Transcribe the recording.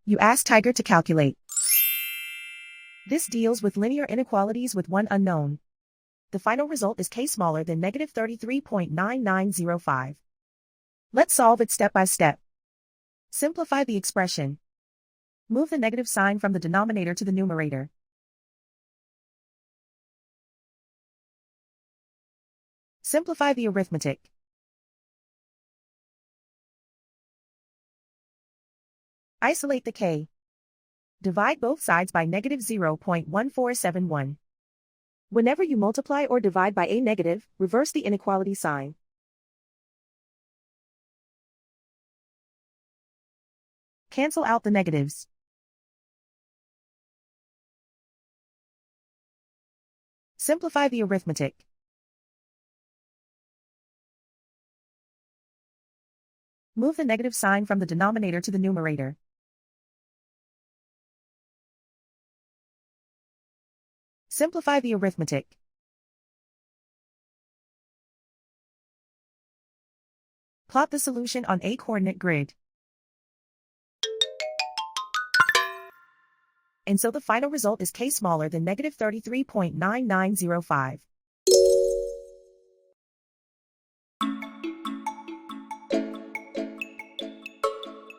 You ask Tiger to calculate. This deals with linear inequalities with one unknown. The final result is k smaller than negative 33.9905. Let's solve it step by step. Simplify the expression. Move the negative sign from the denominator to the numerator. Simplify the arithmetic. Isolate the k. Divide both sides by negative 0.1471. Whenever you multiply or divide by a negative, reverse the inequality sign. Cancel out the negatives. Simplify the arithmetic. Move the negative sign from the denominator to the numerator. Simplify the arithmetic. Plot the solution on a coordinate grid. And so the final result is k smaller than negative 33.9905.